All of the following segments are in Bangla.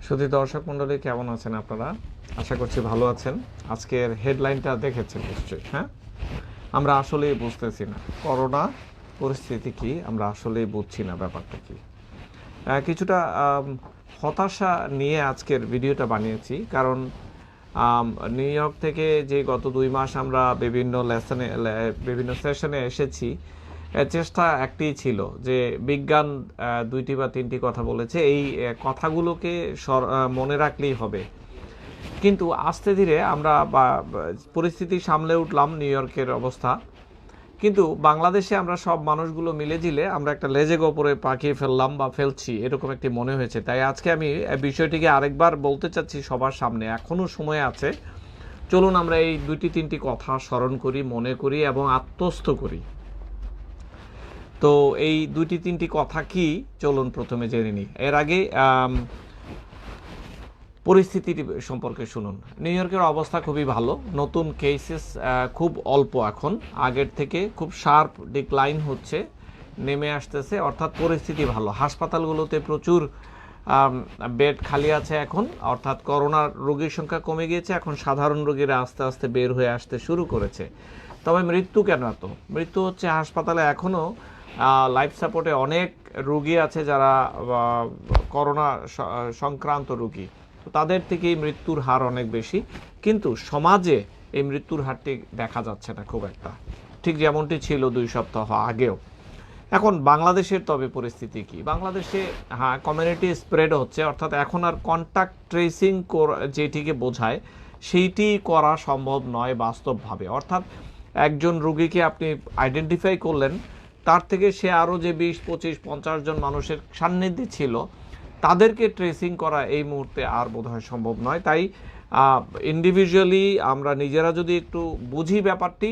শুধু দর্শক মণ্ডলী কেমন আছেন আপনারা? আশা করছি ভালো আছেন। আজকের হেডলাইনটা দেখেছেন নিশ্চয়ই, হ্যাঁ? আমরা আসলেই বুঝতেছি না করোনা পরিস্থিতি কি, আমরা আসলেই বুঝছি না ব্যাপারটা কি। কিছুটা হতাশা নিয়ে আজকের ভিডিওটা বানিয়েছি, কারণ নিউ ইয়র্ক থেকে যে গত 2 মাস আমরা বিভিন্ন সেশনে এসেছি, চেষ্টা একটিই ছিল যে বিজ্ঞান 2টি বা 3টি কথা বলেছে, এই কথাগুলোকে মনে রাখলেই হবে। কিন্তু আস্তে ধীরে আমরা পরিস্থিতি সামলে উঠলাম নিউ ইয়র্কের অবস্থা, কিন্তু বাংলাদেশে আমরা সব মানুষগুলো মিলে জিলে আমরা একটা লেজে গোপরে পাকিয়ে ফেললাম বা ফেলছি, এরকম একটি মনে হয়েছে। তাই আজকে আমি বিষয়টিকে আরেকবার বলতে চাচ্ছি সবার সামনে, এখনও সময় আছে। চলুন আমরা এই 2-3টি কথা স্মরণ করি, মনে করি এবং আত্মস্থ করি। তো এই 2-3টি কথা কি, চলুন প্রথমে জেনে নিই। এর আগে পরিস্থিতির সম্পর্কে শুনুন। নিউ ইয়র্কের অবস্থা খুবই ভালো, নতুন কেসেস খুব অল্প, এখন আগের থেকে খুব শার্প ডিক্লাইন হচ্ছে, নেমে আসতেছে, অর্থাৎ পরিস্থিতি ভালো। হাসপাতালগুলোতে প্রচুর বেড খালি আছে এখন, অর্থাৎ করোনার রোগীর সংখ্যা কমে গিয়েছে, এখন সাধারণ রোগীরা আস্তে আস্তে বের হয়ে আসতে শুরু করেছে। তবে মৃত্যু কেন এত? মৃত্যু হচ্ছে হাসপাতালে এখনও লাইফ সাপোর্টে অনেক রোগী আছে যারা করোনা সংক্রান্ত রোগী, তাদের থেকেই মৃত্যুর হার অনেক বেশি, কিন্তু সমাজে এই মৃত্যুর হারটি দেখা যাচ্ছে না খুব একটা, ঠিক যেমনটি ছিল 2 সপ্তাহ আগেও। এখন বাংলাদেশের তবে পরিস্থিতি কি? বাংলাদেশে কমিউনিটি স্প্রেড হচ্ছে, অর্থাৎ এখন আর কন্ট্যাক্ট ট্রেসিং যেটিকে বোঝায় সেইটি করা সম্ভব নয় বাস্তবভাবে। অর্থাৎ একজন রোগীকে আপনি আইডেন্টিফাই করলেন, তার থেকে সে আরও যে 20-25-50 জন মানুষের সান্নিধ্যে ছিল, তাদেরকে ট্রেসিং করা এই মুহূর্তে আর বোধহয় সম্ভব নয়। তাই ইন্ডিভিজুয়ালি আমরা নিজেরা যদি একটু বুঝি ব্যাপারটি,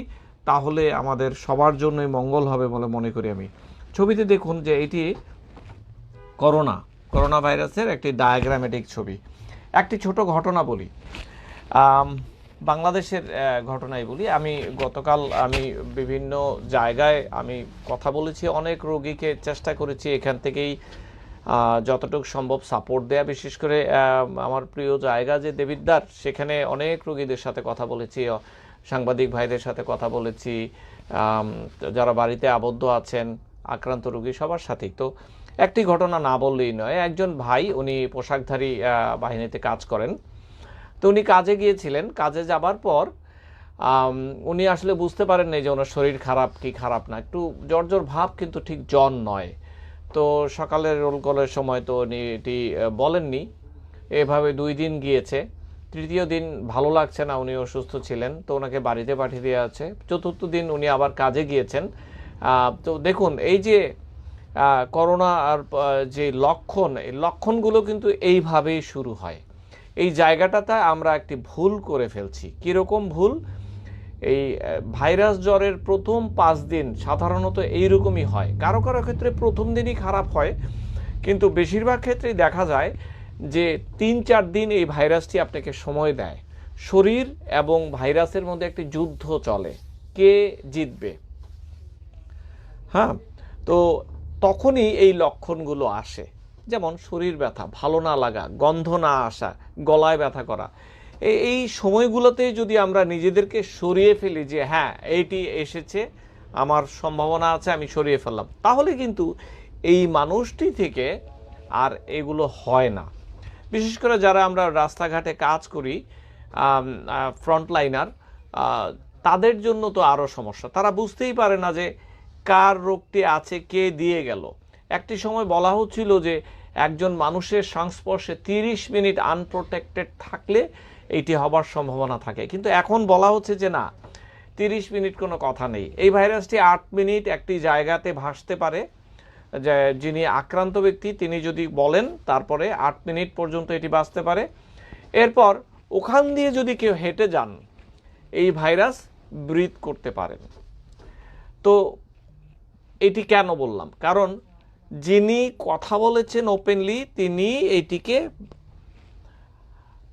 তাহলে আমাদের সবার জন্যই মঙ্গল হবে বলে মনে করি আমি। ছবিতে দেখুন যে এটি করোনা ভাইরাসের একটি ডায়াগ্রামেটিক ছবি। একটি ছোট ঘটনা বলি, বাংলাদেশের ঘটনাই বলি। আমি গতকাল বিভিন্ন জায়গায় কথা বলেছি, অনেক রোগীকে চেষ্টা করেছি এখান থেকেই যতটুকু সম্ভব সাপোর্ট দেয়া, বিশেষ করে আমার প্রিয় জায়গা যে দেবিদ্বার, সেখানে অনেক রোগীদের সাথে কথা বলেছি, সাংবাদিক ভাইদের সাথে কথা বলেছি, যারা বাড়িতে আবদ্ধ আছেন, আক্রান্ত রোগী, সবার সাথেই। তো একটি ঘটনা না বললেই নয়। একজন ভাই, উনি পোশাকধারী বাহিনীতে কাজ করেন, তো উনি কাজে গিয়েছিলেন। কাজে যাবার পর উনি আসলে বুঝতে পারেন না যে ওনার শরীর খারাপ কি খারাপ না, একটু জ্বর ভাব, কিন্তু ঠিক জ্বর নয়। তো সকালের রোল কলের সময় তো উনি এটি বলেননি। এভাবে 2 দিন গিয়েছে, 3য় দিন ভালো লাগছে না, উনি অসুস্থ ছিলেন, তো ওনাকে বাড়িতে পাঠিয়ে দেওয়া আছে। 4র্থ দিন উনি আবার কাজে গিয়েছেন। তো দেখুন, এই যে করোনা আর যে লক্ষণ, এই লক্ষণগুলো কিন্তু এইভাবেই শুরু হয়। এই জায়গাটাতে আমরা একটি ভুল করে ফেলছি। কীরকম ভুল? এই ভাইরাস জ্বরের প্রথম 5 দিন সাধারণত এইরকমই হয়। কারো কারো ক্ষেত্রে প্রথম দিনই খারাপ হয়, কিন্তু বেশিরভাগ ক্ষেত্রেই দেখা যায় যে 3-4 দিন এই ভাইরাসটি আপনাকে সময় দেয়। শরীর এবং ভাইরাসের মধ্যে একটি যুদ্ধ চলে, কে জিতবে। হ্যাঁ, তো তখনই এই লক্ষণগুলো আসে, যেমন শরীর ব্যথা, ভালো না লাগা, গন্ধ না আসা, গলায় ব্যথা করা। এই সময়গুলোতে যদি আমরা নিজেদেরকে সরিয়ে ফেলি যে হ্যাঁ এইটি এসেছে, আমার সম্ভাবনা আছে, আমি সরিয়ে ফেললাম, তাহলে কিন্তু এই মানুষটি থেকে আর এগুলো হয় না। বিশেষ করে যারা আমরা রাস্তাঘাটে কাজ করি, ফ্রন্টলাইনার, তাদের জন্য তো আরও সমস্যা। তারা বুঝতেই পারে না যে কার রোগটি আছে, কে দিয়ে গেল। একটি সময় বলা হচ্ছিল যে একজন মানুষের সংস্পর্শে 30 মিনিট আনপ্রোটেক্টেড থাকলে এইটি হবার সম্ভাবনা থাকে, কিন্তু এখন বলা হচ্ছে যে না, 30 মিনিট কোনো কথা নেই। এই ভাইরাসটি 8 মিনিট একটি জায়গাতে ভাসতে পারে, যে যিনি আক্রান্ত ব্যক্তি তিনি যদি বলেন, তারপরে 8 মিনিট পর্যন্ত এটি বাঁচতে পারে। এরপর ওখান দিয়ে যদি কেউ হেঁটে যান, এই ভাইরাস ব্রিথ করতে পারেন। তো এটি কেন বললাম? কারণ যিনি কথা বলেছেন ওপেনলি, তিনি এটিকে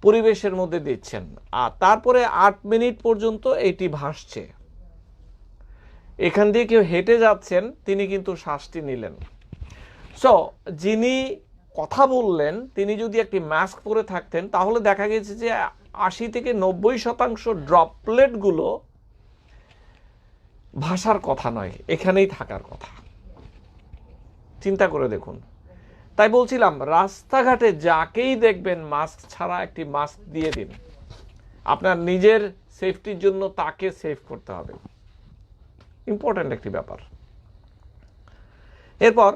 পরিবেশের মধ্যে দিচ্ছেন, আর তারপরে 8 মিনিট পর্যন্ত এটি ভাসছে। এখান দিয়ে কেউ হেঁটে যাচ্ছেন, তিনি কিন্তু শ্বাসটি নিলেন। সো যিনি কথা বললেন তিনি যদি একটি মাস্ক পরে থাকতেন তাহলে দেখা গেছে যে 80 থেকে 90% ড্রপলেটগুলো ভাষার কথা নয়, এখানেই থাকার কথা। চিন্তা করে দেখুন। তাই বলছিলাম রাস্তাঘাটে যাকেই দেখবেন মাস্ক ছাড়া একটি মাস্ক দিয়ে দিন। আপনার নিজের সেফটির জন্য তাকে সেভ করতে হবে, ইম্পর্ট্যান্ট একটি ব্যাপার। এরপর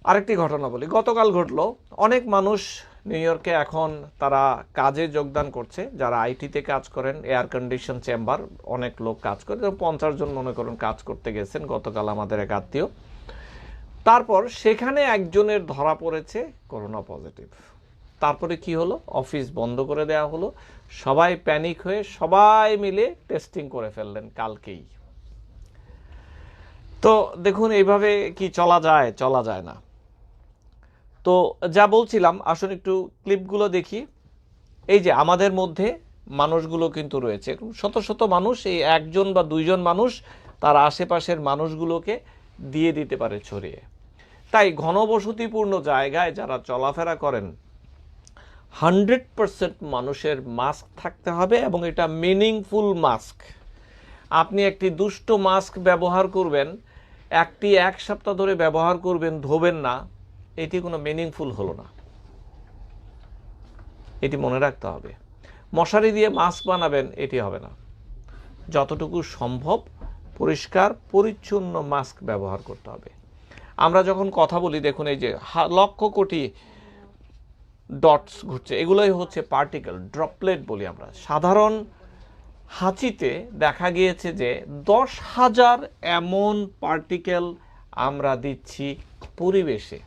আরেকটি ঘটনা বলি, গতকাল ঘটলো। অনেক মানুষ নিউ ইয়র্কে এখন তারা কাজে যোগদান করছে, যারা আইটিতে কাজ করেন, এয়ার কন্ডিশন চেম্বার, অনেক লোক কাজ করে, 50 জন মনে করুন কাজ করতে গেছেন গতকাল আমাদের এক আত্মীয়। তারপর সেখানে একজনের ধরা পড়েছে করোনা পজিটিভ। তারপরে কি হলো, অফিস বন্ধ করে দেওয়া হলো, সবাই প্যানিক হয়ে সবাই মিলে টেস্টিং করে ফেললেন কালকেই। তো দেখুন এইভাবে কি চলা যায়? চলা যায় না। তো যা বলছিলাম, আসুন একটু ক্লিপগুলো দেখি। এই যে আমাদের মধ্যে মানুষগুলো কিন্তু রয়েছে, শত শত মানুষ, এই একজন বা দুইজন মানুষ তার আশেপাশের মানুষগুলোকে দিয়ে দিতে পারে ছড়িয়ে। তাই ঘনবসতিপূর্ণ জায়গায় যারা চলাফেরা করেন 100% মানুষের মাস্ক থাকতে হবে, এবং এটা মিনিংফুল মাস্ক। আপনি একটি দুষ্ট মাস্ক ব্যবহার করবেন, একটি 1 সপ্তাহ ধরে ব্যবহার করবেন, ধোবেন না, এটি কোনো মিনিংফুল হলো না। এটি মনে রাখতে হবে। মশারি দিয়ে মাস্ক বানাবেন, এটি হবে না। যতটুকু সম্ভব পরিষ্কার পরিচ্ছন্ন মাস্ক ব্যবহার করতে হবে। আমরা যখন কথা বলি দেখুন, এই যে লক্ষ কোটি ডটস ঘুরছে, এগুলোই হচ্ছে পার্টিকেল, ড্রপলেট বলি আমরা। সাধারণ হাঁচিতে দেখা গিয়েছে যে 10,000 এমন পার্টিকেল আমরা দিচ্ছি পরিবেশে।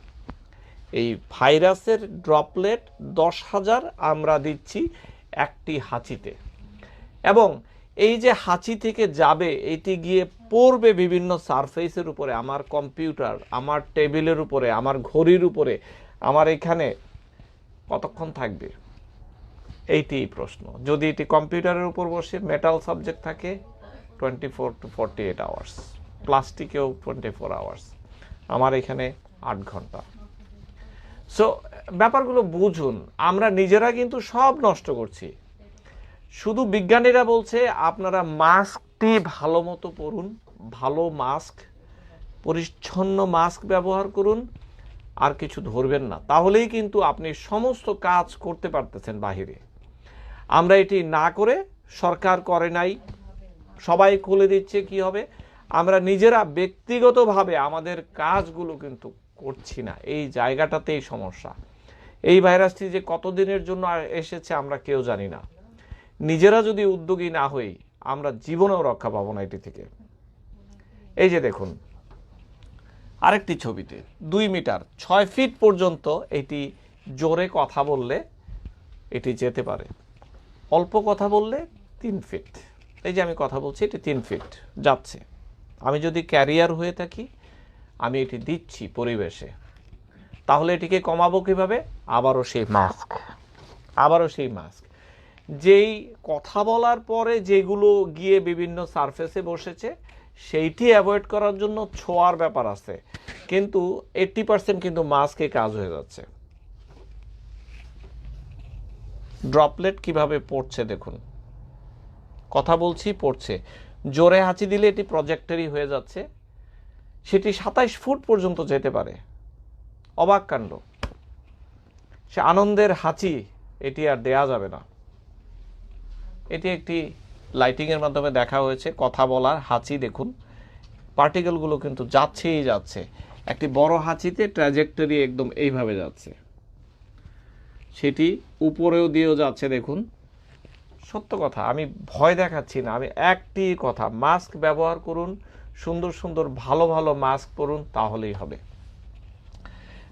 এই ভাইরাসের ড্রপলেট 10,000 আমরা দিচ্ছি একটি হাঁচিতে, এবং এই যে হাঁচি থেকে যাবে এটি গিয়ে পড়বে বিভিন্ন সারফেসের উপরে, আমার কম্পিউটার, আমার টেবিলের উপরে, আমার ঘড়ির উপরে, আমার এখানে কতক্ষণ থাকবে এইটি প্রশ্ন। যদি এটি কম্পিউটারের উপর বসে মেটাল সাবজেক্ট থাকে 24 to 48 আওয়ার্স, প্লাস্টিকেও 24 আওয়ার্স, আমার এখানে 8 ঘন্টা। সো ব্যাপারগুলো বুঝুন, আমরা নিজেরা কিন্তু সব নষ্ট করছি। শুধু বিজ্ঞানীরা বলছে আপনারা মাস্কটি ভালো মতো পরুন, ভালো মাস্ক, পরিচ্ছন্ন মাস্ক ব্যবহার করুন, আর কিছু ধরবেন না, তাহলেই কিন্তু আপনি সমস্ত কাজ করতে পারতেছেন বাহিরে। আমরা এটি না করে, সরকার করে নাই, সবাই খুলে দিচ্ছে, কি হবে? আমরা নিজেরা ব্যক্তিগতভাবে আমাদের কাজগুলো কিন্তু করছি না। এই জায়গাটাতেই সমস্যা। এই ভাইরাসটি যে কতদিনের জন্য এসেছে আমরা কেউ জানি না। নিজেরা যদি উদ্যোগী না হই আমরা জীবনেও রক্ষা পাবো না এটি থেকে। এই যে দেখুন আরেকটি ছবিতে 2 মিটার 6 ফিট পর্যন্ত এটি জোরে কথা বললে এটি যেতে পারে, অল্প কথা বললে 3 ফিট। এই যে আমি কথা বলছি, এটি 3 ফিট যাচ্ছে। আমি যদি ক্যারিয়ার হয়ে থাকি, আমি এটি দিচ্ছি পরিবেশে, তাহলে এটিকে কমাবো কিভাবে? আবারও সেই মাস্ক, আবারও সেই মাস্ক। যেই কথা বলার পরে যেগুলো গিয়ে বিভিন্ন সারফেসে বসেছে সেইটি অ্যাভয়েড করার জন্য ছোঁয়ার ব্যাপার আছে, কিন্তু 80% কিন্তু মাস্কে কাজ হয়ে যাচ্ছে। ড্রপলেট কিভাবে পড়ছে দেখুন, কথা বলছি পড়ছে, জোরে হাঁচি দিলে এটি প্রজেক্টরই হয়ে যাচ্ছে, সেটি 27 ফুট পর্যন্ত যেতে পারে। অবাক কাণ্ড। সে আনন্দের হাঁচি, এটি আর দেয়া যাবে না। এটি একটি লাইটিংয়ের মাধ্যমে দেখা হয়েছে, কথা বলার হাঁচি। দেখুন পার্টিকেলগুলো কিন্তু যাচ্ছেই যাচ্ছে। একটি বড় হাঁচিতে ট্র্যাজেক্টরি একদম এইভাবে যাচ্ছে, সেটি উপরেও দিয়েও যাচ্ছে। দেখুন, সত্য কথা, আমি ভয় দেখাচ্ছি না, আমি একটি কথা, মাস্ক ব্যবহার করুন, সুন্দর সুন্দর ভালো ভালো মাস্ক পরুন, তাহলেই হবে।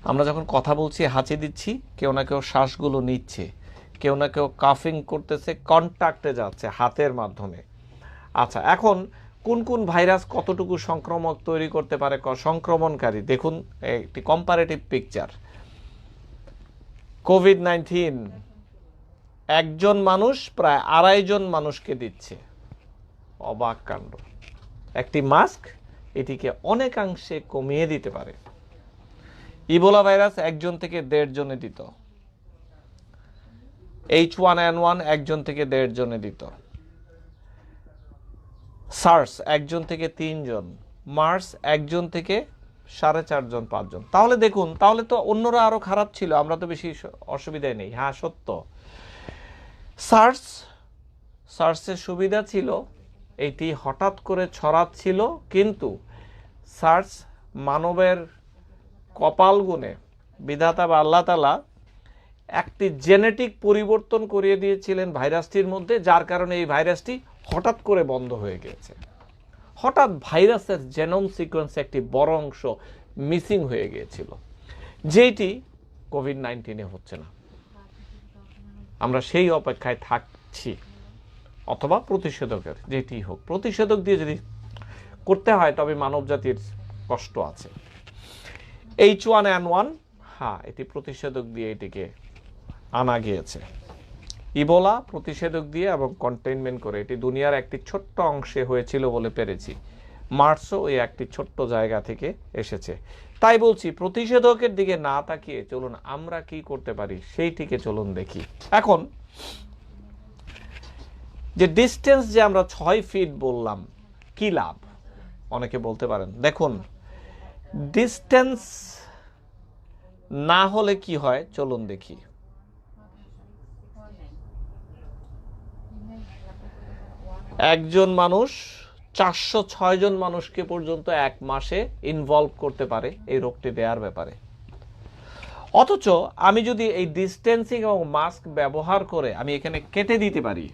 আমরা যখন কথা বলছি হাঁচি দিচ্ছি, কেউ না কেউ শ্বাসগুলো নিচ্ছে, কেউ না কেউ কাফিং করতেছে, কন্ট্যাক্টে যাচ্ছে হাতের মাধ্যমে। আচ্ছা, এখন কোন কোন ভাইরাস কতটুকু সংক্রমক তৈরি করতে পারে, সংক্রমণকারী, দেখুন একটি কম্পারেটিভ পিকচার। কোভিড-19 একজন মানুষ প্রায় 2.5 জন মানুষকে দিচ্ছে। অবাক কাণ্ড। একটি মাস্ক এটিকে অনেকাংশে কমিয়ে দিতে পারে। ইবোলা ভাইরাস একজন থেকে 1.5 জনে দিত, H1N1 একজন থেকে 1.5 জনে দিত, সার্স একজন থেকে 3 জন, মার্স একজন থেকে 4.5 জন 5 জন। তাহলে দেখুন, তাহলে তো অন্যরা আরো খারাপ ছিল, আমরা তো বেশি অসুবিধায় নেই। হ্যাঁ সত্য, সার্সের সুবিধা ছিল এটি হঠাৎ করে ছড়াচ্ছিল, কিন্তু সার্স মানবের কপাল গুণে বিধাতা বা আল্লাহ তাআলা একটি জেনেটিক পরিবর্তন করিয়ে দিয়েছিলেন ভাইরাসটির মধ্যে, যার কারণে এই ভাইরাসটি হঠাৎ করে বন্ধ হয়ে গেছে। হঠাৎ ভাইরাসের জেনোম সিকোয়েন্সে একটি বড় অংশ মিসিং হয়ে গিয়েছিল, যেটি কোভিড-19 হচ্ছে না। আমরা সেই অপেক্ষায় থাকছি, অথবা প্রতিষেধকের, যেটি হোক। প্রতিষেধক দিয়ে যদি করতে হয় তবে মানব জাতির কষ্ট আছে। H1N1, হ্যাঁ এটি প্রতিষেধক দিয়ে এটিকে আনা গিয়েছে। ইবোলা প্রতিষেধক দিয়ে এবং কন্টেইনমেন্ট করে এটি দুনিয়ার একটি ছোট্ট অংশে হয়েছিল বলে পেরেছি। মার্সও ওই একটি ছোট্ট জায়গা থেকে এসেছে। তাই বলছি, প্রতিষেধকের দিকে না তাকিয়ে চলুন আমরা কি করতে পারি সেইটিকে চলুন দেখি। এখন যে ডিস্টেন্স যে আমরা 6 ফিট বললাম, কি লাভ? অনেকে বলতে পারেন, দেখুন ডিস্টেন্স না হলে কি হয় চলুন দেখি। একজন মানুষ 406 জন মানুষকে পর্যন্ত 1 মাসে ইনভলভ করতে পারে এই রোগটি দেওয়ার ব্যাপারে। অথচ আমি যদি এই ডিস্টেন্সিং এবং মাস্ক ব্যবহার করে আমি এখানে কেটে দিতে পারি,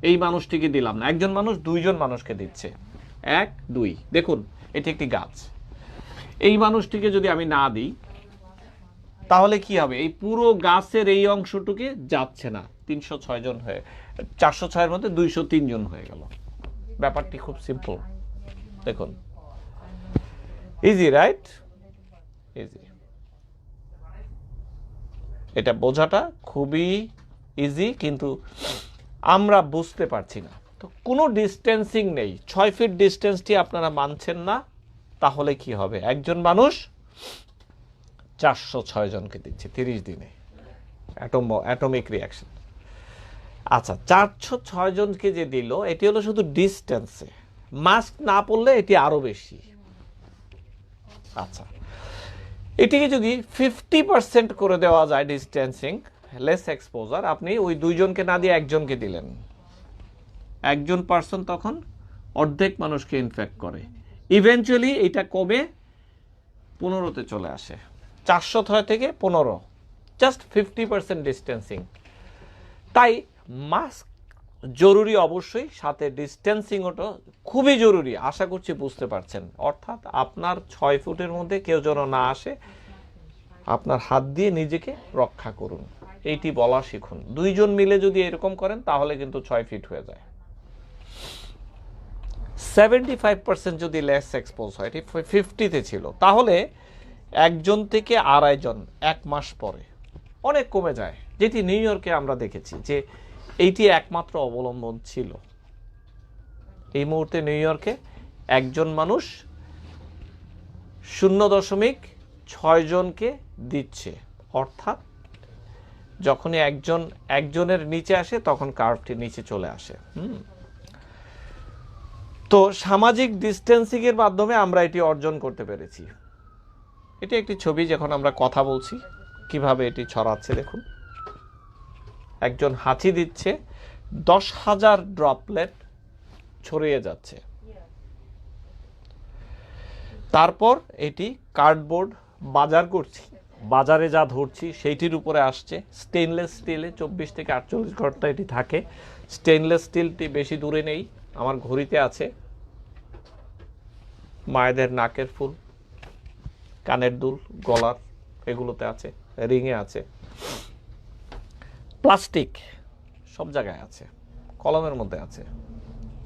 এই মানুষটিকে দিলাম না, একজন মানুষ 2 জন মানুষকে দিচ্ছে, 1 2। দেখুন এটি একটি গাছ, এই মানুষটিকে যদি আমি না দিই তাহলে কি হবে? এই পুরো গাছের এই অংশটুকে যাচ্ছে না, 306 জন হয়ে 406 এর মধ্যে 203 জন হয়ে গেল। ব্যাপারটি খুব সিম্পল, দেখুন ইজি, রাইট? ইজি, এটা বোঝাটা খুবই ইজি, কিন্তু আমরা বুঝতে পারছি না। তো কোনো ডিস্টেন্সিং নেই, 6 ফিট ডিস্টেন্সটি আপনারা মানছেন না, তাহলে কি হবে? একজন মানুষ 406 জনকে দিচ্ছে 30 দিনে, অ্যাটমিক রিঅ্যাকশন। আচ্ছা, 406 জনকে যে দিল এটি হলো শুধু ডিস্টেন্সে, মাস্ক না পরলে এটি আরো বেশি। আচ্ছা, এটিকে যদি 50% করে দেওয়া যায় ডিস্টেন্সিং, লেস এক্সপোজার, আপনি ওই 2 জনকে না দিয়ে একজনকে দিলেন, একজন পার্সন তখন অর্ধেক মানুষকে ইনফেক্ট করে, ইভেনচুয়ালি এটা কমে 15-তে চলে আসে, 406 থেকে 15, জাস্ট 50% ডিস্টেন্সিং। তাই মাস্ক জরুরি অবশ্যই, সাথে ডিস্টেন্সিংটা খুবই জরুরি। আশা করছি বুঝতে পারছেন। অর্থাৎ আপনার 6 ফুটের মধ্যে কেউ যেন না আসে, আপনার হাত দিয়ে নিজেকে রক্ষা করুন, এইটি বলা শিখুন। 2 জন মিলে যদি এরকম করেন তাহলে কিন্তু 6 ফিট হয়ে যায়। 75% যদি লেস এক্সপোজ হয়, এটি 50-তে ছিল, তাহলে 1 জন থেকে 2.5 জন 1 মাস পরে অনেক কমে যায়, যেটি নিউ ইয়র্কে আমরা দেখেছি যে এইটি একমাত্র অবলম্বন ছিল। এই মুহূর্তে নিউ ইয়র্কে একজন মানুষ 0.6 জনকে দিচ্ছে, অর্থাৎ যখনই একজনের নিচে আসে তখন কার্ভটি নিচে চলে আসে। তো সামাজিক ডিস্টেন্সিং এর মাধ্যমে আমরা এটি অর্জন করতে পেরেছি। এটি একটি ছবি, যখন আমরা কথা বলছি কিভাবে এটি ছড়াচ্ছে দেখুন। একজন হাঁচি দিচ্ছে, 10,000 ড্রপলেট ছড়িয়ে যাচ্ছে। তারপর এটি কার্ডবোর্ড বাজার করছি, বাজারে যা ধরছি সেইটির উপরে আসছে। স্টেনলেস স্টিলে 24 থেকে 48 ঘন্টা এটি থাকে। স্টেনলেস স্টিলটি বেশি দূরে নেই, আমার ঘড়িতে আছে। মায়েদের নাকের ফুল, কানের দুল, গলার, এগুলোতে আছে, রিংয়ে আছে। প্লাস্টিক সব জায়গায় আছে, কলমের মধ্যে আছে।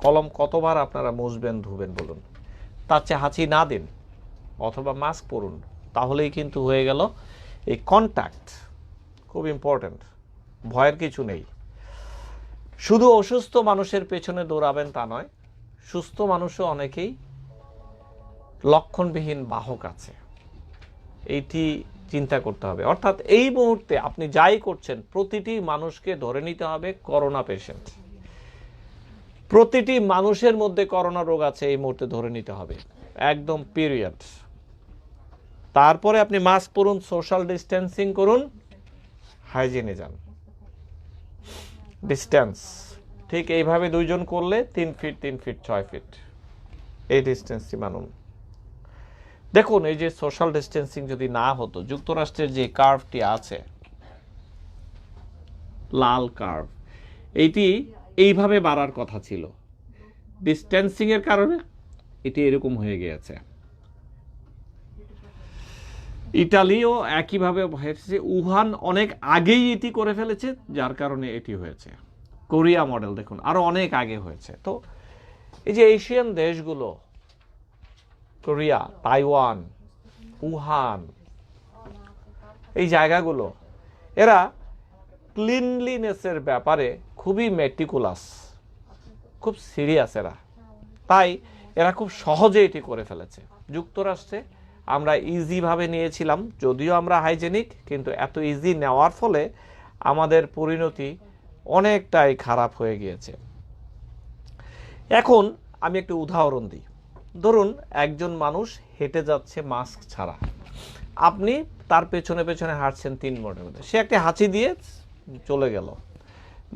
কলম কতবার আপনারা মুছবেন, ধুবেন বলুন? তার চেয়ে হাঁচি না দিন, অথবা মাস্ক পরুন, তাহলেই কিন্তু হয়ে গেল। এই কন্ট্যাক্ট খুব ইম্পর্ট্যান্ট, ভয়ের কিছু নেই। শুধু অসুস্থ মানুষের পেছনে দৌড়াবেন তা নয়, সুস্থ মানুষও অনেকেই লক্ষণবিহীন বাহক আছে। এইটি চিন্তা করতে হবে। অর্থাৎ এই মুহূর্তে আপনি যাই করছেন প্রতিটি মানুষকে ধরে নিতে হবে করোনা পেশেন্ট, প্রতিটি মানুষের মধ্যে করোনা রোগ আছে এই মুহূর্তে ধরে নিতে হবে, একদম পিরিয়ড। তারপরে আপনি মাস্ক পরুন, সোশ্যাল ডিস্টেন্সিং করুন, হাইজিনে যান, ডিস্টেন্স ঠিক এইভাবে 2 জন করলে 3 ফিট 3 ফিট 6 ফিট এই ডিস্টেন্সটি মানুন। দেখুন এই যে সোশ্যাল ডিস্টেন্সিং যদি না হতো, যুক্তরাষ্ট্রের যে কার্ভটি আছে লাল কার্ভ, এইটি এইভাবে বাড়ার কথা ছিল, ডিস্টেন্সিং এর কারণে এটি এরকম হয়ে গিয়েছে। ইটালিও একইভাবে হয়েছে, উহান অনেক আগেই এটি করে ফেলেছে যার কারণে এটি হয়েছে। কোরিয়া মডেল দেখুন আরো অনেক আগে হয়েছে। তো এই যে এশিয়ান দেশগুলো, কোরিয়া, তাইওয়ান, উহান, এই জায়গাগুলো, এরা ক্লিনলিনেসের ব্যাপারে খুবই মেটিকুলাস, খুব সিরিয়াস এরা, তাই এরা খুব সহজে এটি করে ফেলেছে। যুক্তরাষ্ট্রে আমরা ইজিভাবে নিয়েছিলাম, যদিও আমরা হাইজেনিক, কিন্তু এত ইজি নেওয়ার ফলে আমাদের পরিণতি অনেকটাই খারাপ হয়ে গিয়েছে। এখন আমি একটা উদাহরণ দিই। ধরুন একজন মানুষ হেঁটে যাচ্ছে মাস্ক ছাড়া, আপনি তার পেছনে পেছনে হাঁটছেন 3 মিনিটের মধ্যে, সে একটা হাঁচি দিয়ে চলে গেল,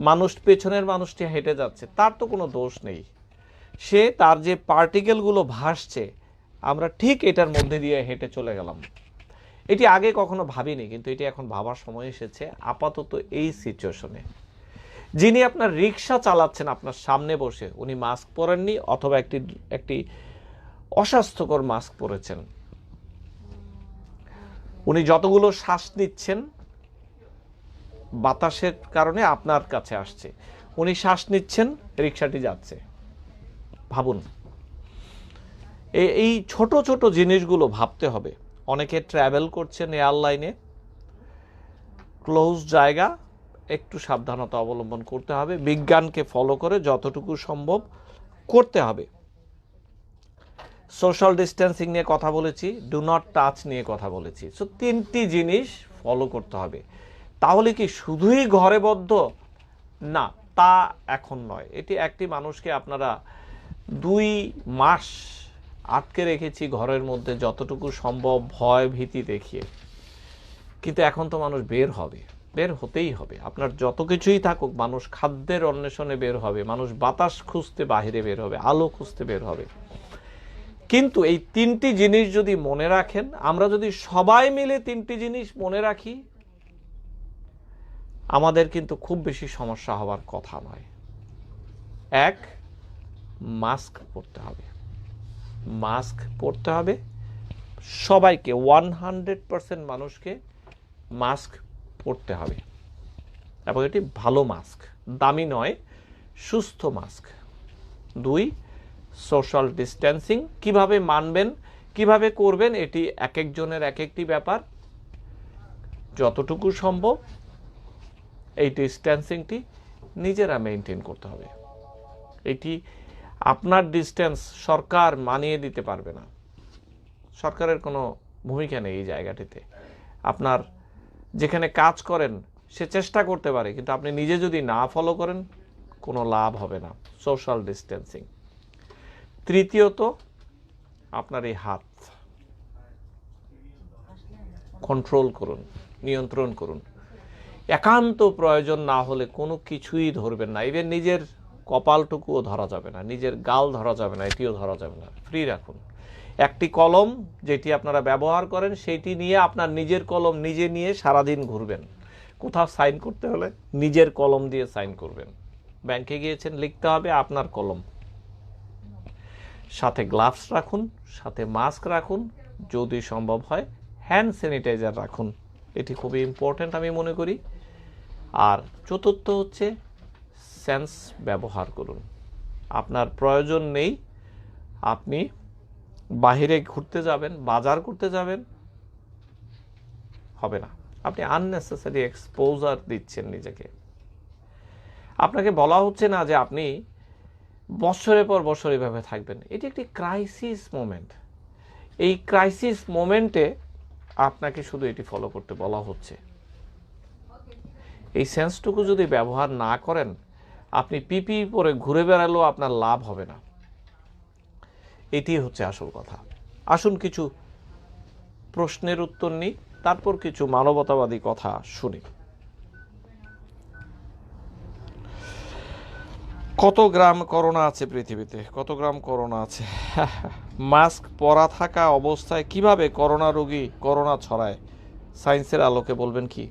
মানুষ পেছনের মানুষটি হেঁটে যাচ্ছে, তার তো কোনো দোষ নেই, সে তার যে পার্টিকেলগুলো ভাসছে আমরা ঠিক এটার মধ্যে দিয়ে হেঁটে চলে গেলাম। এটি আগে কখনো ভাবিনি, কিন্তু এটি এখন ভাবার সময় এসেছে আপাতত এই সিচুয়েশনে। যিনি আপনার রিক্সা চালাচ্ছেন আপনার সামনে বসে, উনি মাস্ক পরেননি অথবা একটি অস্বাস্থ্যকর মাস্ক পরেছেন, উনি যতগুলো শ্বাস নিচ্ছেন বাতাসের কারণে আপনার কাছে আসছে, উনি শ্বাস নিচ্ছেন, রিক্সাটি যাচ্ছে। ভাবুন, এই ছোট ছোট জিনিসগুলো ভাবতে হবে। অনেকে ট্রাভেল করছেন এয়ারলাইনে, ক্লোজ জায়গা, একটু সাবধানতা অবলম্বন করতে হবে, বিজ্ঞানকে ফলো করে যতটুকু সম্ভব করতে হবে। সোশ্যাল ডিস্টেন্সিং নিয়ে কথা বলেছি, ডু নট টাচ নিয়ে কথা বলেছি। সো 3টি জিনিস ফলো করতে হবে। তাহলে কি শুধুই ঘরে বদ্ধ? না, তা এখন নয়। এটি একটি মানুষকে আপনারা 2 মাস আটকে রেখেছি ঘরের মধ্যে যতটুকু সম্ভব ভয় ভীতি দেখিয়ে, কিন্তু এখন তো মানুষ বের হবে, বের হতেই হবে। আপনার যত কিছুই থাকুক, মানুষ খাদ্যের অন্বেষণে বের হবে, মানুষ বাতাস খুঁজতে বাহিরে বের হবে, আলো খুঁজতে বের হবে। কিন্তু এই 3টি জিনিস যদি মনে রাখেন, আমরা যদি সবাই মিলে 3টি জিনিস মনে রাখি, আমাদের কিন্তু খুব বেশি সমস্যা হওয়ার কথা নয়। 1, মাস্ক পরতে হবে, মাস্ক পরতে হবে সবাইকে, 100% মানুষকে মাস্ক পরতে হবে, এবং এটি ভালো মাস্ক, দামি নয়, সুস্থ মাস্ক। 2, সোশ্যাল ডিস্টেন্সিং কিভাবে মানবেন, কিভাবে করবেন, এটি এক একজনের এক একটি ব্যাপার। যতটুকু সম্ভব এই ডিস্টেন্সিংটি নিজেরা মেনটেন করতে হবে। এটি আপনার ডিস্টেন্স সরকার মানিয়ে দিতে পারবে না, সরকারের কোনো ভূমিকা নেই এই জায়গাটিতে। আপনার যেখানে কাজ করেন সে চেষ্টা করতে পারে, কিন্তু আপনি নিজে যদি না ফলো করেন কোনো লাভ হবে না। Social distancing. তৃতীয়ত, আপনার এই হাত কন্ট্রোল করুন, নিয়ন্ত্রণ করুন। একান্ত প্রয়োজন না হলে কোনো কিছুই ধরবেন না, ইভেন নিজের কপালটুকুও ধরা যাবে না, নিজের গাল ধরা যাবে না, এটিও ধরা যাবে না। ফ্রি রাখুন। একটি কলম যেটি আপনারা ব্যবহার করেন সেইটি নিয়ে, আপনার নিজের কলম নিজে নিয়ে সারাদিন ঘুরবেন। কোথাও সাইন করতে হলে নিজের কলম দিয়ে সাইন করবেন। ব্যাংকে গিয়েছেন, লিখতে হবে আপনার কলম। সাথে গ্লাভস রাখুন, সাথে মাস্ক রাখুন, যদি সম্ভব হয় হ্যান্ড স্যানিটাইজার রাখুন, এটি খুবই ইম্পর্ট্যান্ট আমি মনে করি। আর চতুর্থ হচ্ছে সেন্স ব্যবহার করুন। আপনার প্রয়োজন নেই, আপনি বাহিরে ঘুরতে যাবেন, বাজার করতে যাবেন, হবে না। আপনি আননেসেসারি এক্সপোজার দিচ্ছেন নিজেকে। আপনাকে বলা হচ্ছে না যে আপনি বছরের পর বছর এভাবে থাকবেন। এটি একটি ক্রাইসিস মোমেন্ট। এই ক্রাইসিস মোমেন্টে আপনাকে শুধু এটি ফলো করতে বলা হচ্ছে। এই সেন্সটুকু যদি ব্যবহার না করেন, আপনি পিপি পরে ঘুরে বেড়ালেও আপনার লাভ হবে না। এটি হচ্ছে আসল কথা। আসুন কিছু প্রশ্নের উত্তর নিই, তারপর কিছু মানবতাবাদী কথা শুনি। কত গ্রাম করোনা আছে পৃথিবীতে? কত গ্রাম করোনা আছে? মাস্ক পরা থাকা অবস্থায় কিভাবে করোনা রোগী করোনা ছড়ায়? সায়েন্সের আলোকে বলবেন কি?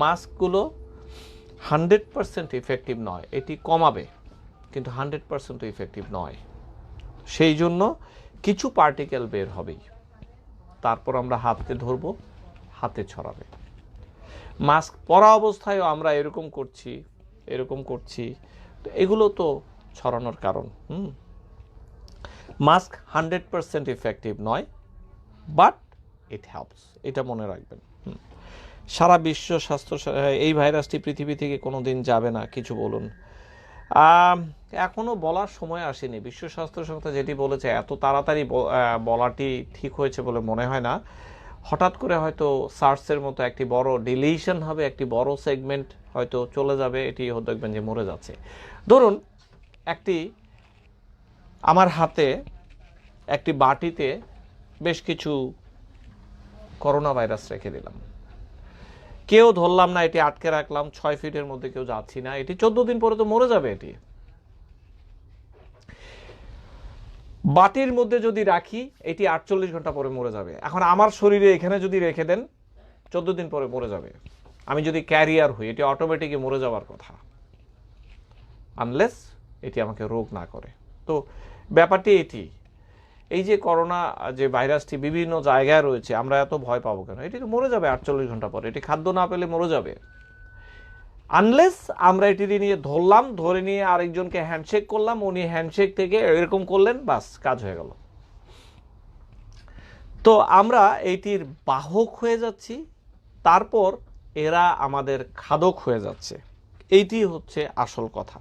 মাস্কগুলো 100% ইফেক্টিভ নয়, এটি কমাবে, কিন্তু 100% ইফেক্টিভ নয়। সেই জন্য কিছু পার্টিকেল বের হবেই, তারপর আমরা হাতে ধরবো, হাতে ছড়াবে। মাস্ক পরা অবস্থায়ও আমরা এরকম করছি, তো এগুলো তো ছড়ানোর কারণ। মাস্ক 100% ইফেক্টিভ নয়, বাট ইট হেল্পস, এটা মনে রাখবেন। সারা বিশ্ব স্বাস্থ্য, এই ভাইরাসটি পৃথিবী থেকে কোনো দিন যাবে না, কিছু বলুন। এখনও বলার সময় আসেনি। বিশ্ব স্বাস্থ্য সংস্থা যেটি বলেছে, এত তাড়াতাড়ি বলাটি ঠিক হয়েছে বলে মনে হয় না। হঠাৎ করে হয়তো সার্সের মতো একটি বড় ডিলিশন হবে, একটি বড় সেগমেন্ট হয়তো চলে যাবে, এটি দেখবেন যে মরে যাচ্ছে। ধরুন আমার হাতে একটি বাটিতে বেশ কিছু করোনা ভাইরাস রেখে দিলাম, কেউ ধরলাম না, এটি আটকে রাখলাম, 6 ফিটের মধ্যে কেউ যাচ্ছি না, এটি 14 দিন পরে তো মরে যাবে। এটি বাটির মধ্যে যদি রাখি, এটি 48 ঘন্টা পরে মরে যাবে। এখন আমার শরীরে এখানে যদি রেখে দেন, 14 দিন পরে মরে যাবে। আমি যদি ক্যারিয়ার হই, এটি অটোমেটিকই মরে যাওয়ার কথা, আনলেস এটি আমাকে রোগ না করে। তো ব্যাপারটি এটি, এই যে করোনা যে ভাইরাসটি বিভিন্ন জায়গায় রয়েছে, আমরা এত ভয় পাবো কেন? এটি তো মরে যাবে 48 ঘন্টা পরে, এটি খাদ্য না পেলে মরে যাবে। আনলেস আমরা এটি নিয়ে ধরলাম, ধরে নিয়ে আরেকজনকে হ্যান্ডশেক করলাম, উনি হ্যান্ডশেক থেকে এরকম করলেন, বাস কাজ হয়ে গেল। তো আমরা এইটির বাহক হয়ে যাচ্ছি, তারপর এরা আমাদের খাদক হয়ে যাচ্ছে। এইটি হচ্ছে আসল কথা।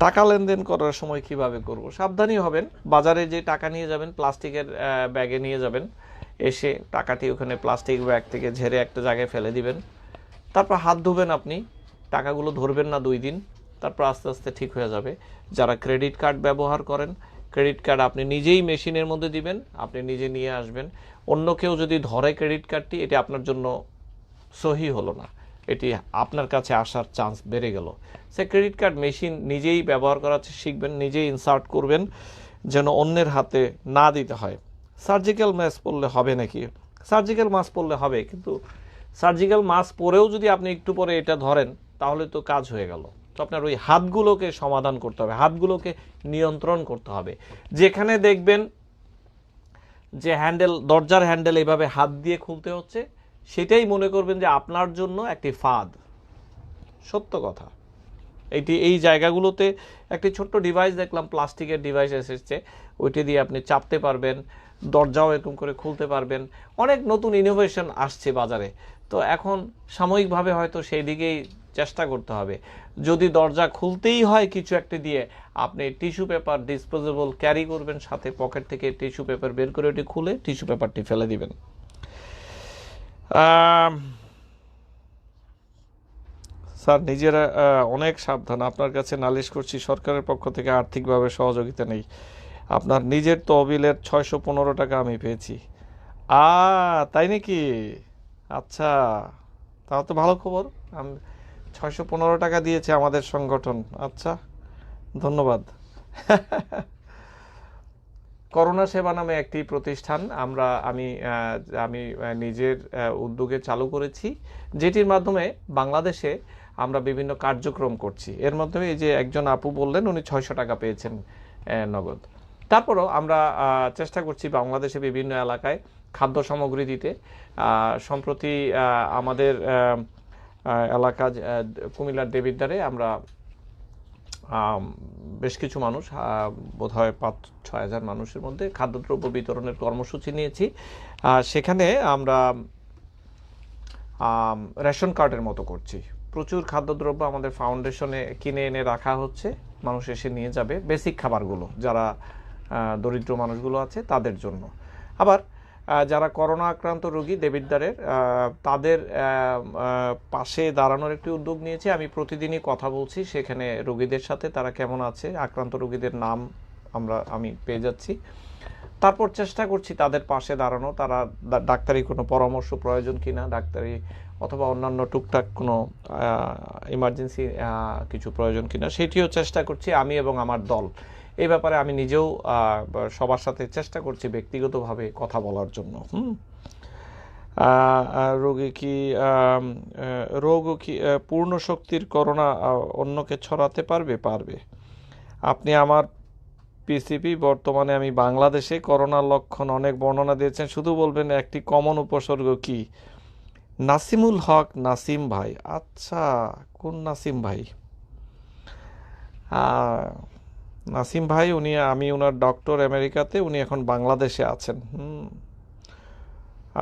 টাকা লেনদেন করার সময় কিভাবে করব? সাবধানী হবেন। বাজারে যে টাকা নিয়ে যাবেন, প্লাস্টিকের ব্যাগে নিয়ে যাবেন, এসে টাকাটি ওখানে প্লাস্টিক ব্যাগ থেকে ঝেড়ে একটা জায়গায় ফেলে দিবেন, তারপর হাত ধুবেন। আপনি টাকাগুলো ধরবেন না 2 দিন, তারপর আস্তে আস্তে ঠিক হয়ে যাবে। যারা ক্রেডিট কার্ড ব্যবহার করেন, ক্রেডিট কার্ড আপনি নিজেই মেশিনের মধ্যে দিবেন, আপনি নিজে নিয়ে আসবেন। অন্য কেউ যদি ধরে ক্রেডিট কার্ডটি, এটি আপনার জন্য সহি হলো না, এটি আপনার কাছে আসার চান্স বেড়ে গেল। সে ক্রেডিট কার্ড মেশিন নিজেই ব্যবহার করা শিখবেন, নিজেই ইনসার্ট করবেন, যেন অন্যের হাতে না দিতে হয়। সার্জিক্যাল মাস্ক পরলে হবে নাকি? সার্জিক্যাল মাস্ক পরলে হবে, কিন্তু সার্জিক্যাল মাস্ক পরেও যদি আপনি একটু পরে এটা ধরেন, তাহলে তো কাজ হয়ে গেল। তো আপনার ওই হাতগুলোকে সমাধান করতে হবে, হাতগুলোকে নিয়ন্ত্রণ করতে হবে। যেখানে দেখবেন যে দরজার হ্যান্ডেল এইভাবে হাত দিয়ে খুলতে হচ্ছে, সেটাই মনে করবেন যে আপনার জন্য একটি ফাঁদ। সত্য কথা, এই জায়গাগুলোতে একটি ছোট্ট ডিভাইস দেখলাম, প্লাস্টিকের ডিভাইস এসেছে, ওইটি দিয়ে আপনি চাপতে পারবেন, দরজাও এরকম করে খুলতে পারবেন। অনেক নতুন ইনোভেশন আসছে বাজারে। তো এখন সাময়িকভাবে হয়তো সেই দিকেই চেষ্টা করতে হবে। যদি দরজা খুলতেই হয় কিছু একটা দিয়ে, আপনি টিস্যু পেপার ডিসপোজেবল ক্যারি করবেন সাথে, পকেট থেকে টিস্যু পেপার বের করে ওটি খুলে টিস্যু পেপারটি ফেলে দিবেন। স্যার, নিজেরা অনেক সাবধান, আপনার কাছে নালিশ করছি, সরকারের পক্ষ থেকে আর্থিকভাবে সহযোগিতা নেই। আপনার নিজের তহবিলের 615 টাকা আমি পেয়েছি। তাই নাকি? আচ্ছা, তাও তো ভালো খবর। আমি 615 টাকা দিয়েছে আমাদের সংগঠন। আচ্ছা, ধন্যবাদ। করোনা সেবা নামে একটি প্রতিষ্ঠান আমি নিজের উদ্যোগে চালু করেছি, যেটির মাধ্যমে বাংলাদেশে আমরা বিভিন্ন কার্যক্রম করছি। এর মাধ্যমে এই যে একজন আপু বললেন, উনি 600 টাকা পেয়েছেন নগদ। তারপরও আমরা চেষ্টা করছি বাংলাদেশে বিভিন্ন এলাকায় খাদ্য সামগ্রী দিতে। সম্প্রতি আমাদের এলাকা কুমিল্লার দেবিদ্বারে আমরা বেশ কিছু মানুষ, বোধহয় 5-6 হাজার মানুষের মধ্যে খাদ্যদ্রব্য বিতরণের কর্মসূচি নিয়েছি। সেখানে আমরা রেশন কার্ডের মতো করছি। প্রচুর খাদ্যদ্রব্য আমাদের ফাউন্ডেশনে কিনে এনে রাখা হচ্ছে, মানুষ এসে নিয়ে যাবে। বেসিক খাবারগুলো যারা দরিদ্র মানুষগুলো আছে তাদের জন্য। আবার যারা করোনা আক্রান্ত রোগী দেবিদ্বারের তাদের পাশে দাঁড়ানোর একটি উদ্যোগ নিয়েছে। আমি প্রতিদিনই কথা বলছি সেখানে রোগীদের সাথে, তারা কেমন আছে, আক্রান্ত রোগীদের নাম আমি পেয়ে যাচ্ছি। তারপর চেষ্টা করছি তাদের পাশে দাঁড়ানো, তারা ডাক্তারি কোনো পরামর্শ প্রয়োজন কিনা, ডাক্তারি অথবা অন্যান্য টুকটাক কোনো ইমার্জেন্সি কিছু প্রয়োজন কিনা সেটিও চেষ্টা করছি আমি এবং আমার দল। এই ব্যাপারে আমি নিজেও সবার সাথে চেষ্টা করছি ব্যক্তিগতভাবে কথা বলার জন্য। রোগও কি পূর্ণ শক্তির করোনা অন্যকে ছড়াতে পারবে? পারবে। আপনি আমার পিসিপি, বর্তমানে আমি বাংলাদেশে, করোনার লক্ষণ অনেক বর্ণনা দিয়েছেন, শুধু বলবেন একটি কমন উপসর্গ কি? নাসিমুল হক নাসিম ভাই, আচ্ছা কোন নাসিম ভাই? নাসিম ভাই আমি ওনার ডক্টর আমেরিকাতে, উনি এখন বাংলাদেশে আছেন।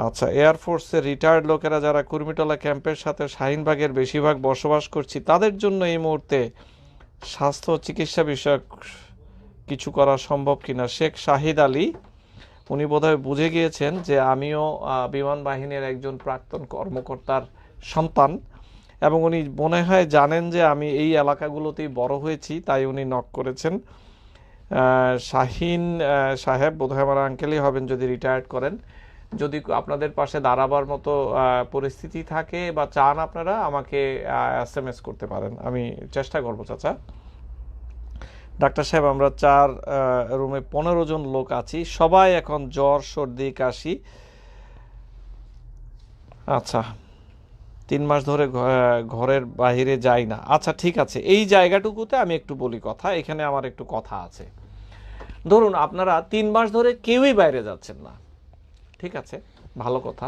আচ্ছা, এয়ারফোর্সের রিটায়ার্ড লোকেরা যারা কুর্মিটোলা ক্যাম্পের সাথে শাহিনবাগের বেশিরভাগ বসবাস করছি, তাদের জন্য এই মুহূর্তে স্বাস্থ্য চিকিৎসা বিষয়ক কিছু করা সম্ভব কিনা? শেখ শাহিদ আলী, উনি বোধহয় বুঝে গিয়েছেন যে আমিও বিমান বাহিনীর একজন প্রাক্তন কর্মকর্তার সন্তান, এবং উনি মনে হয় জানেন যে আমি এই এলাকাগুলোতেই বড় হয়েছি, তাই উনি নক করেছেন। শাহিন সাহেব বোধহয় আমার আঙ্কেলই হবেন যদি রিটায়ার্ড করেন। যদি আপনাদের পাশে দাঁড়াবার মতো পরিস্থিতি থাকে বা চান, আপনারা আমাকে SMS করতে পারেন, আমি চেষ্টা করবো। চাচা ডাক্তার সাহেব, আমরা 4 রুমে 15 জন লোক আছি, সবাই এখন জ্বর সর্দি কাশি। আচ্ছা, 3 মাস ধরে ঘরের বাইরে যাই না। আচ্ছা ঠিক আছে, এই জায়গাটুকুতে আমি একটু বলি কথা, এখানে আমার একটু কথা আছে। ধরুন আপনারা 3 মাস ধরে কেউই বাইরে যাচ্ছেন না, ঠিক আছে, ভালো কথা।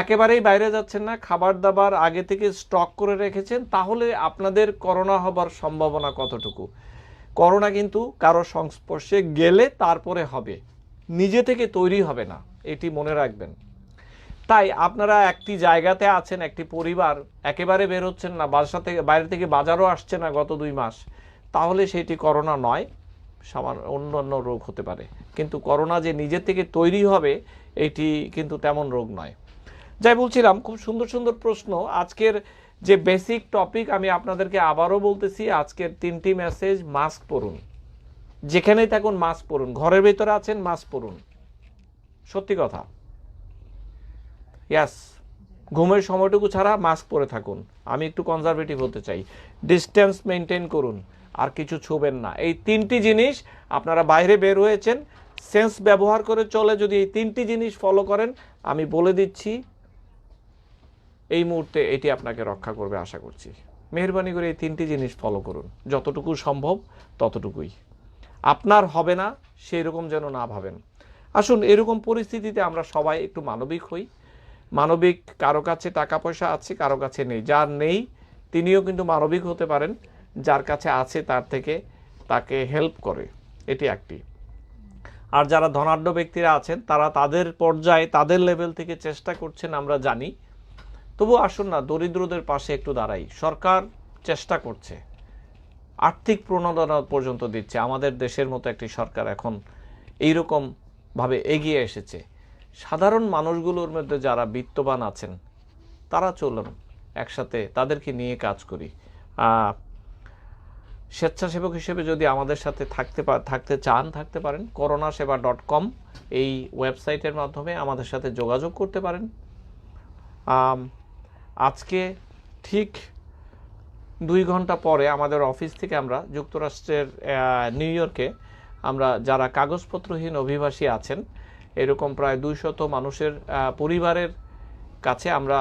একেবারেই বাইরে যাচ্ছেন না, খাবার দাবার আগে থেকে স্টক করে রেখেছেন, তাহলে আপনাদের করোনা হবার সম্ভাবনা কতটুকু? করোনা কিন্তু কারো সংস্পর্শে গেলে তারপরে হবে, নিজে থেকে তৈরি হবে না, এটি মনে রাখবেন। তাই আপনারা একটি জায়গাতে আছেন, একটি পরিবার, একেবারে বের হচ্ছেন না, বাসা থেকে বাইরে থেকে বাজারও আসছে না গত 2 মাস, তাহলে সেটি করোনা নয়, অন্যান্য রোগ হতে পারে। কিন্তু করোনা যে নিজে থেকে তৈরি হবে এটি কিন্তু তেমন রোগ নয়। যাই বলছিলাম, খুব সুন্দর সুন্দর প্রশ্ন। আজকের যে বেসিক টপিক আমি আপনাদেরকে আবারও বলতেছি, আজকের 3টি মেসেজ। মাস্ক পরুন, যেখানেই থাকুন মাস্ক পরুন, ঘরের ভিতরে আছেন মাস্ক পরুন, সত্যি কথা। ইয়াস, ঘুমের সময়টুকু ছাড়া মাস্ক পরে থাকুন। আমি একটু কনজারভেটিভ হতে চাই। ডিস্টেন্স মেনটেন করুন, আর কিছু ছুবেন না। এই 3টি জিনিস, আপনারা বাইরে বের হয়েছেন, সেন্স ব্যবহার করে চলে যদি এই 3টি জিনিস ফলো করেন, আমি বলে দিচ্ছি এই মুহূর্তে এটি আপনাকে রক্ষা করবে, আশা করছি। মেহেরবানি করে এই 3টি জিনিস ফলো করুন, যতটুকু সম্ভব ততটুকুই। আপনার হবে না সেই রকম যেন না ভাবেন। আসুন, এরকম পরিস্থিতিতে আমরা সবাই একটু মানবিক হই। মানবিক, কারো কাছে টাকা পয়সা আছে, কারো কাছে নেই। যার নেই তিনিও কিন্তু মানবিক হতে পারেন, যার কাছে আছে তার থেকে তাকে হেল্প করে, এটি একটি। আর যারা ধনাঢ্য ব্যক্তিরা আছেন তারা তাদের পর্যায়ে, তাদের লেভেল থেকে চেষ্টা করছেন, আমরা জানি। তবু আসুন না, দরিদ্রদের পাশে একটু দাঁড়াই। সরকার চেষ্টা করছে, আর্থিক প্রণোদনা পর্যন্ত দিচ্ছে। আমাদের দেশের মতো একটি সরকার এখন এইরকমভাবে এগিয়ে এসেছে। সাধারণ মানুষগুলোর মধ্যে যারা বিত্তবান আছেন তারা চলুন একসাথে, তাদেরকে নিয়ে কাজ করি। স্বেচ্ছাসেবক হিসেবে যদি আমাদের সাথে থাকতে চান, থাকতে পারেন। coronaseva.com এই ওয়েবসাইটের মাধ্যমে আমাদের সাথে যোগাযোগ করতে পারেন। আজকে ঠিক 2 ঘন্টা পরে আমাদের অফিস থেকে আমরা যুক্তরাষ্ট্রের নিউ ইয়র্কে, আমরা যারা কাগজপত্রহীন অভিবাসী আছেন, এরকম প্রায় 200 মানুষের পরিবারের কাছে আমরা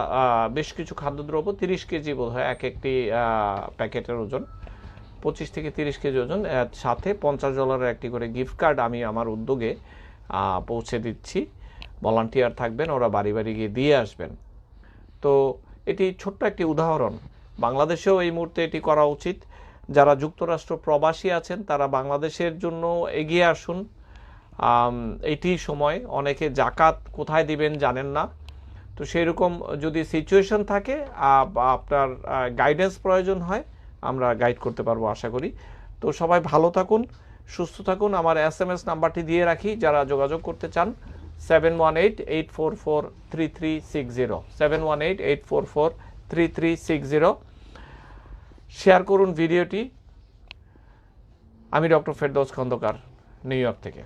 বেশ কিছু খাদ্যদ্রব্য, 30 কেজি বোধ হয় একটি প্যাকেটের ওজন, 25 থেকে 30 কেজি ওজন, সাথে $50 একটি করে গিফট কার্ড আমি আমার উদ্যোগে পৌঁছে দিচ্ছি। ভলান্টিয়ার থাকবেন, ওরা বাড়ি বাড়ি গিয়ে দিয়ে আসবেন। তো এটি ছোট্ট একটি উদাহরণ, বাংলাদেশেও এই মুহূর্তে এটি করা উচিত। যারা যুক্তরাষ্ট্র প্রবাসী আছেন তারা বাংলাদেশের জন্য এগিয়ে আসুন। এটি সময়, অনেকে জাকাত কোথায় দিবেন জানেন না, তো সেই রকম যদি সিচুয়েশন থাকে, আপনার গাইডেন্স প্রয়োজন হয়, আমরা গাইড করতে পারবো আশা করি। তো সবাই ভালো থাকুন, সুস্থ থাকুন। আমার SMS নাম্বারটি দিয়ে রাখি, যারা যোগাযোগ করতে চান 718-844-3360, 718-844-3360। শেয়ার করুন ভিডিওটি। আমি doctor Ferdous Khandakar, New York থেকে।